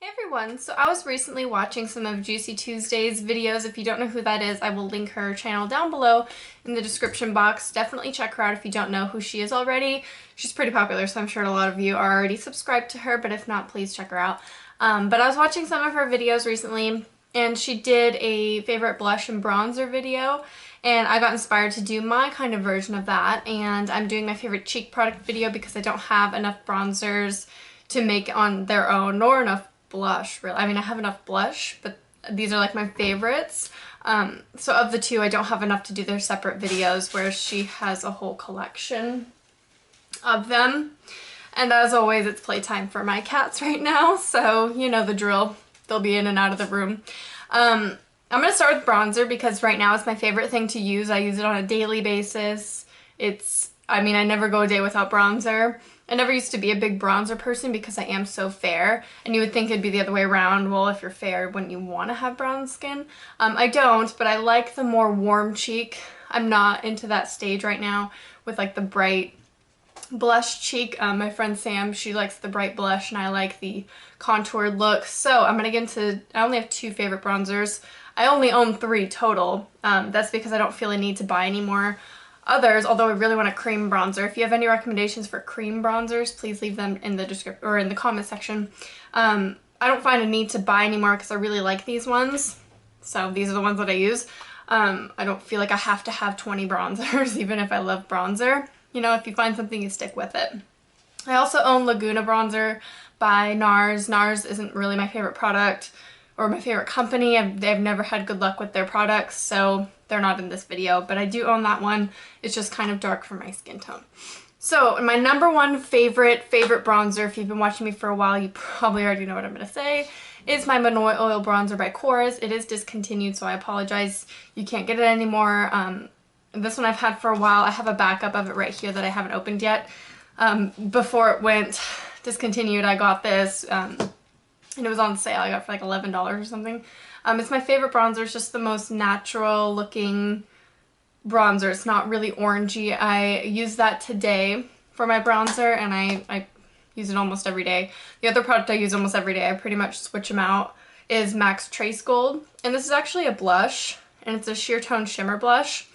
Hey everyone, so I was recently watching some of Juicy Tuesday's videos. If you don't know who that is, I will link her channel down below in the description box. Definitely check her out if you don't know who she is already. She's pretty popular, so I'm sure a lot of you are already subscribed to her, but if not, please check her out. But I was watching some of her videos recently, and she did a favorite blush and bronzer video, and I got inspired to do my kind of version of that, and I'm doing my favorite cheek product video because I don't have enough bronzers to make on their own, nor enough blush, really. I mean, I have enough blush, but these are like my favorites. So of the two, I don't have enough to do their separate videos, whereas she has a whole collection of them. And as always, it's playtime for my cats right now, so you know the drill. They'll be in and out of the room. I'm going to start with bronzer because right now it's my favorite thing to use. I use it on a daily basis. I mean, I never go a day without bronzer. I never used to be a big bronzer person because I am so fair, and you would think it'd be the other way around. Well, if you're fair, wouldn't you want to have brown skin? I don't, but I like the more warm cheek. I'm not into that stage right now with like the bright blush cheek. My friend Sam, she likes the bright blush and I like the contoured look. So I'm gonna get into, I only have two favorite bronzers. I only own 3 total. That's because I don't feel a need to buy any more others, although I really want a cream bronzer. If you have any recommendations for cream bronzers, please leave them in the description or in the comment section. I don't find a need to buy anymore because I really like these ones. So these are the ones that I use. I don't feel like I have to have 20 bronzers, even if I love bronzer. You know, if you find something, you stick with it. I also own Laguna bronzer by NARS. NARS isn't really my favorite product or my favorite company. They've never had good luck with their products, so they're not in this video, but I do own that one. It's just kind of dark for my skin tone. So my number one favorite bronzer, if you've been watching me for a while, you probably already know what I'm going to say, is my Monoi Oil Bronzer by Korres. It is discontinued, so I apologize. You can't get it anymore. This one I've had for a while. I have a backup of it right here that I haven't opened yet. Before it went discontinued, I got this, and it was on sale. I got it for like $11 or something. It's my favorite bronzer. It's just the most natural looking bronzer. It's not really orangey. I use that today for my bronzer, and I use it almost every day. The other product I use almost every day, I pretty much switch them out, is MAC's Trace Gold. And this is actually a blush, and it's a sheer tone shimmer blush.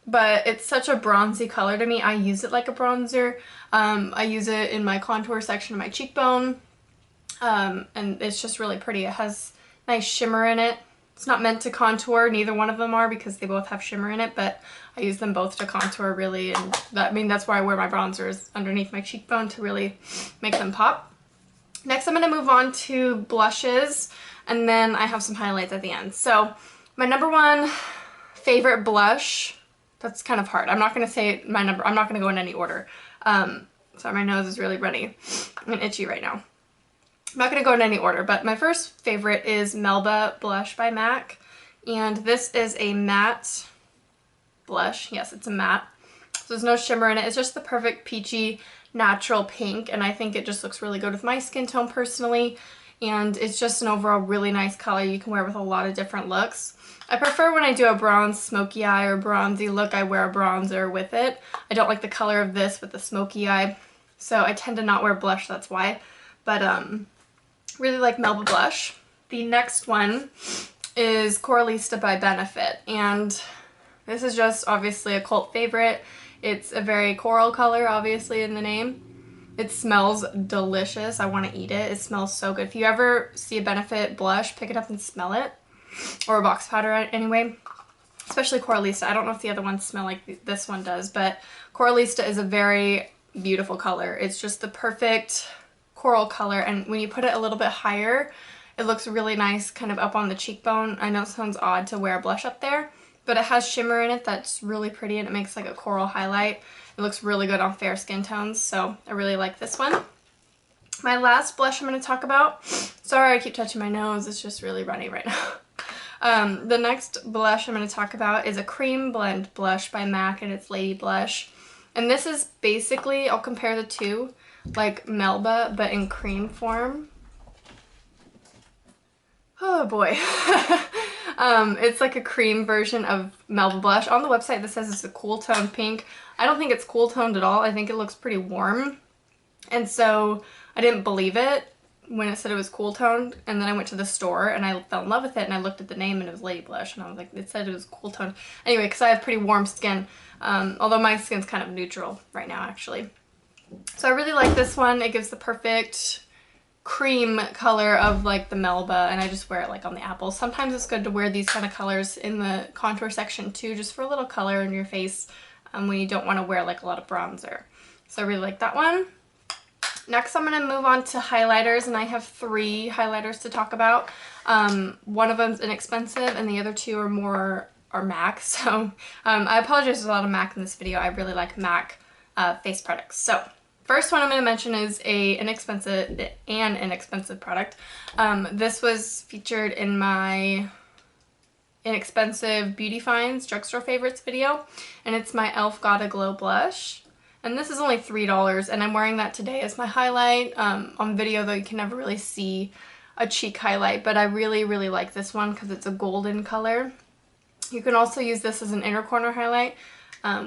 But it's such a bronzy color to me. I use it like a bronzer. I use it in my contour section of my cheekbone. And it's just really pretty. It has nice shimmer in it. It's not meant to contour, neither one of them are because they both have shimmer in it, but I use them both to contour really, and that's why I wear my bronzers underneath my cheekbone to really make them pop. Next I'm going to move on to blushes, and then I have some highlights at the end. So my number one favorite blush, that's kind of hard. I'm not going to say my number, I'm not going to go in any order. Sorry, my nose is really runny and itchy right now. I'm not going to go in any order, but my first favorite is Melba Blush by MAC, and this is a matte blush. Yes, it's a matte. So there's no shimmer in it. It's just the perfect peachy natural pink, and I think it just looks really good with my skin tone personally, and it's just an overall really nice color you can wear with a lot of different looks. I prefer when I do a bronze smoky eye or bronzy look, I wear a bronzer with it. I don't like the color of this with the smoky eye, so I tend to not wear blush, that's why. But really like Melba Blush. The next one is Coralista by Benefit, and this is just obviously a cult favorite. It's a very coral color, obviously, in the name. It smells delicious. I want to eat it. It smells so good. If you ever see a Benefit blush, pick it up and smell it. Or a box powder anyway. Especially Coralista. I don't know if the other ones smell like this one does, but Coralista is a very beautiful color. It's just the perfect coral color, and when you put it a little bit higher, it looks really nice kind of up on the cheekbone. I know it sounds odd to wear a blush up there, but it has shimmer in it that's really pretty, and it makes like a coral highlight. It looks really good on fair skin tones, so I really like this one. My last blush I'm going to talk about, sorry I keep touching my nose, it's just really runny right now. The next blush I'm going to talk about is a Cremeblend blush by MAC, and it's Ladyblush. And this is basically, I'll compare the two, like Melba, but in cream form. Oh boy. It's like a cream version of Melba Blush. On the website this says it's a cool tone pink. I don't think it's cool toned at all. I think it looks pretty warm. And so I didn't believe it. when it said it was cool toned, and then I went to the store and I fell in love with it, and I looked at the name and it was Ladyblush, and I was like, it said it was cool toned. Anyway, because I have pretty warm skin, although my skin's kind of neutral right now actually. So I really like this one. It gives the perfect cream color of like the Melba, and I just wear it like on the apples. Sometimes it's good to wear these kind of colors in the contour section too, just for a little color in your face when you don't want to wear like a lot of bronzer. So I really like that one. Next I'm going to move on to highlighters, and I have 3 highlighters to talk about. One of them's inexpensive and the other 2 are MAC, so I apologize, there's a lot of MAC in this video. I really like MAC face products. So first one I'm going to mention is an inexpensive product. This was featured in my inexpensive beauty finds drugstore favorites video, and it's my e.l.f. Gotta Glow blush. And this is only $3, and I'm wearing that today as my highlight. On video though, you can never really see a cheek highlight, but I really, really like this one because it's a golden color. You can also use this as an inner corner highlight,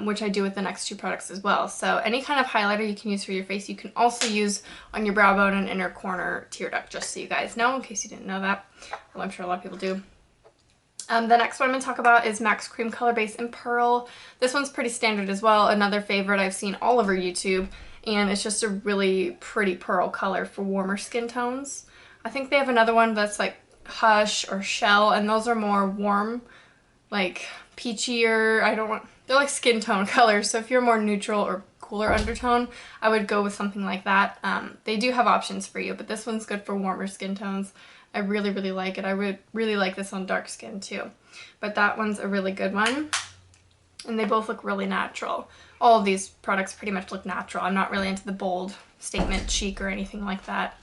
which I do with the next 2 products as well. So any kind of highlighter you can use for your face, you can also use on your brow bone and inner corner tear duct, just so you guys know, in case you didn't know that. Well, I'm sure a lot of people do. The next one I'm going to talk about is MAC's Cream Color Base in Pearl. This one's pretty standard as well, another favorite I've seen all over YouTube, and it's just a really pretty pearl color for warmer skin tones. I think they have another one that's like Hush or Shell, and those are more warm, like peachier, they're like skin tone colors, so if you're more neutral or cooler undertone, I would go with something like that. They do have options for you, but this one's good for warmer skin tones. I really, really like it. I would really like this on dark skin too. But that one's a really good one. And they both look really natural. All of these products pretty much look natural. I'm not really into the bold statement cheek or anything like that.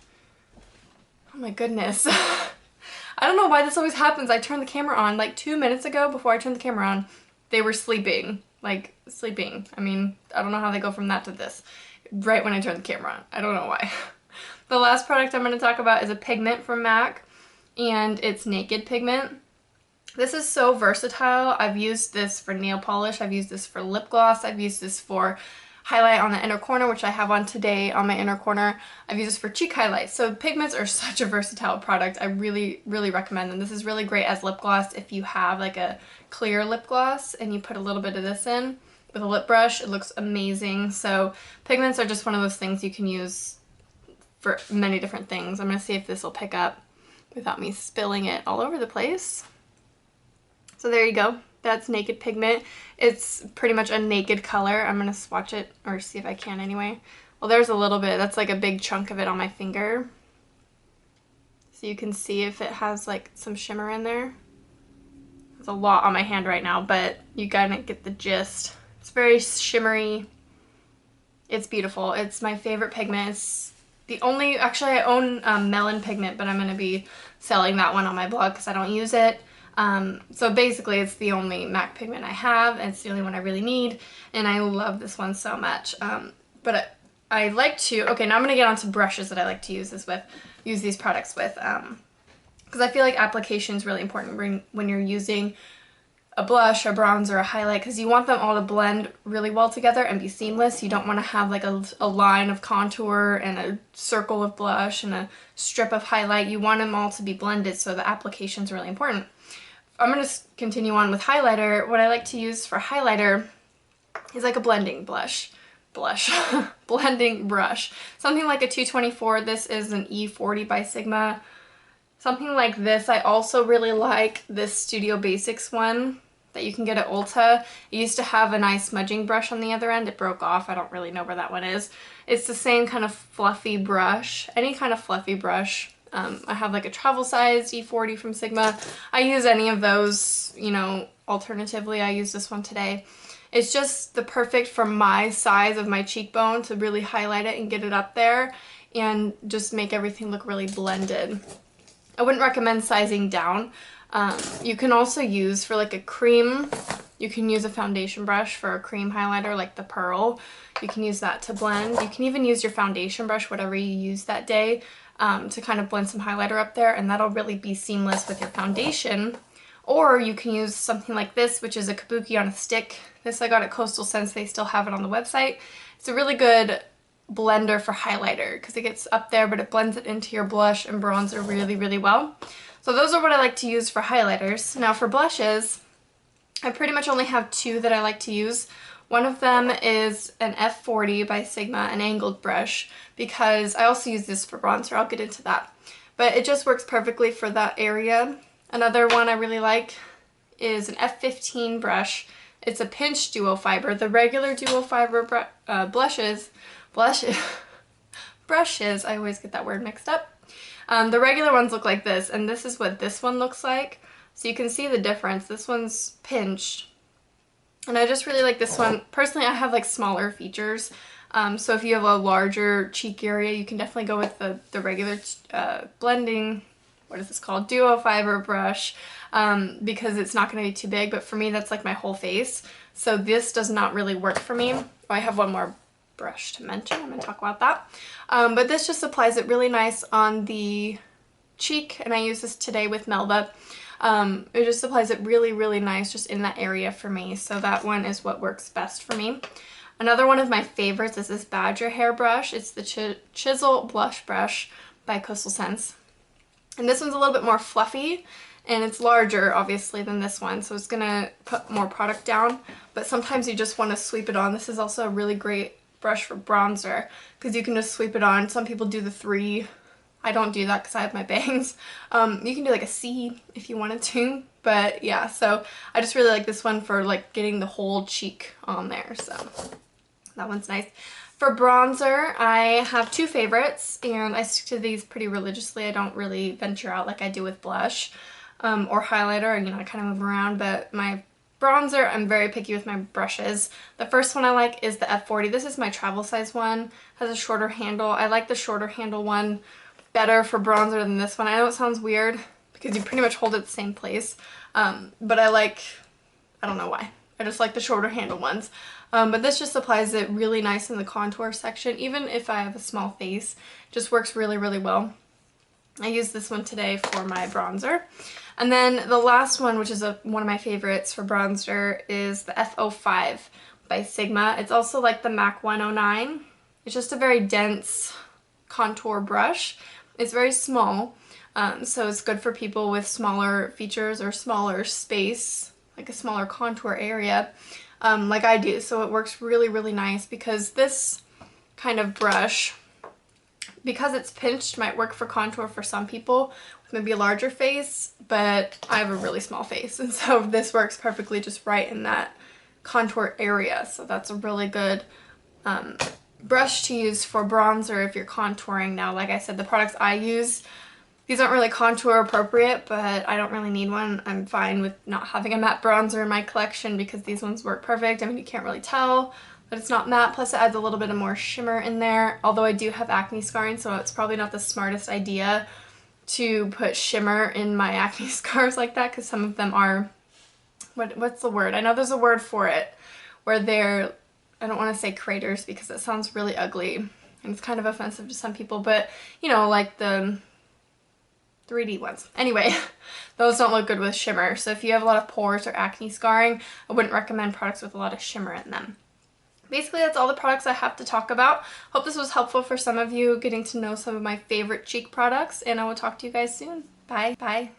Oh my goodness. I don't know why this always happens. I turned the camera on like 2 minutes ago. Before I turned the camera on, they were sleeping. Like sleeping. I mean, I don't know how they go from that to this right when I turned the camera on. I don't know why. The last product I'm going to talk about is a pigment from MAC, and it's Naked Pigment. This is so versatile. I've used this for nail polish, I've used this for lip gloss, I've used this for highlight on the inner corner, which I have on today on my inner corner. I've used this for cheek highlights. So pigments are such a versatile product. I really, really recommend them. This is really great as lip gloss if you have like a clear lip gloss and you put a little bit of this in with a lip brush. It looks amazing. So pigments are just one of those things you can use for many different things. I'm going to see if this will pick up without me spilling it all over the place. So there you go. That's Naked Pigment. It's pretty much a naked color. I'm going to swatch it, or see if I can anyway. Well, there's a little bit. That's like a big chunk of it on my finger. So you can see if it has like some shimmer in there. There's a lot on my hand right now, but you gotta get the gist. It's very shimmery. It's beautiful. It's my favorite pigment. It's the only, actually I own Melon Pigment, but I'm going to be selling that one on my blog because I don't use it. So basically it's the only MAC pigment I have, and it's the only one I really need, and I love this one so much. But I like to, okay, now I'm going to get onto brushes that I like to use these products with, because I feel like application is really important when you're using a blush, a bronzer, a highlight, because you want them all to blend really well together and be seamless. You don't want to have like a line of contour and a circle of blush and a strip of highlight. You want them all to be blended, so the application is really important. I'm going to continue on with highlighter. What I like to use for highlighter is like a blending blending brush. Something like a 224. This is an E40 by Sigma. Something like this. I also really like this Studio Basics one that you can get at Ulta. It used to have a nice smudging brush on the other end. It broke off. I don't really know where that one is. It's the same kind of fluffy brush. Any kind of fluffy brush. I have like a travel size E40 from Sigma. I use any of those, you know, alternatively. I use this one today. It's just the perfect for my size of my cheekbone to really highlight it and get it up there and just make everything look really blended. I wouldn't recommend sizing down. You can also use for like a cream, you can use a foundation brush for a cream highlighter like the Pearl. You can use that to blend. You can even use your foundation brush, whatever you use that day, to kind of blend some highlighter up there, and that'll really be seamless with your foundation. Or you can use something like this, which is a kabuki on a stick. This I got at Coastal Scents. They still have it on the website. It's a really good blender for highlighter because it gets up there, but it blends it into your blush and bronzer really, really well. So those are what I like to use for highlighters. Now for blushes, I pretty much only have two that I like to use. One of them is an F40 by Sigma, an angled brush, because I also use this for bronzer. I'll get into that. But it just works perfectly for that area. Another one I really like is an F15 brush. It's a pinch duo fiber. The regular duo fiber brushes, I always get that word mixed up. The regular ones look like this, and this is what this one looks like. So you can see the difference. This one's pinched. And I just really like this one. Personally, I have like smaller features. So if you have a larger cheek area, you can definitely go with the regular blending, what is this called? Duo fiber brush, because it's not going to be too big. But for me, that's like my whole face. So this does not really work for me. Oh, I have one more brush to mention. I'm going to talk about that. But this just applies it really nice on the cheek. And I use this today with Melba. It just applies it really, really nice just in that area for me. So that one is what works best for me. Another one of my favorites is this Badger hair brush. It's the Chisel Blush Brush by Coastal Scents. And this one's a little bit more fluffy and it's larger obviously than this one. So it's gonna put more product down, but sometimes you just want to sweep it on. This is also a really great brush for bronzer because you can just sweep it on. Some people do the 3. I don't do that because I have my bangs. You can do like a C if you wanted to, but yeah, so I just really like this one for like getting the whole cheek on there, so that one's nice. For bronzer, I have 2 favorites, and I stick to these pretty religiously. I don't really venture out like I do with blush or highlighter, you know, I kind of move around, but my bronzer, I'm very picky with my brushes. The first one I like is the F40. This is my travel size one, has a shorter handle. I like the shorter handle one better for bronzer than this one. I know it sounds weird because you pretty much hold it the same place, but I don't know why. I just like the shorter handle ones. But this just applies it really nice in the contour section. Even if I have a small face, it just works really, really well. I used this one today for my bronzer. And then the last one, which is one of my favorites for bronzer, is the F05 by Sigma. It's also like the MAC 109. It's just a very dense contour brush. It's very small, so it's good for people with smaller features or smaller space, like a smaller contour area, like I do. So it works really, really nice because this kind of brush, because it's pinched, might work for contour for some people with maybe a larger face, but I have a really small face, and so this works perfectly just right in that contour area. So that's a really good brush to use for bronzer if you're contouring. Now, like I said, the products I use, these aren't really contour appropriate, but I don't really need one. I'm fine with not having a matte bronzer in my collection because these ones work perfect. I mean, you can't really tell that it's not matte, plus it adds a little bit of more shimmer in there. Although I do have acne scarring, so it's probably not the smartest idea to put shimmer in my acne scars like that, because some of them are, what's the word? I know there's a word for it, where they're, I don't want to say craters because it sounds really ugly and it's kind of offensive to some people, but you know, like the 3D ones. Anyway, those don't look good with shimmer. So if you have a lot of pores or acne scarring, I wouldn't recommend products with a lot of shimmer in them. Basically, that's all the products I have to talk about. Hope this was helpful for some of you getting to know some of my favorite cheek products, and I will talk to you guys soon. Bye. Bye.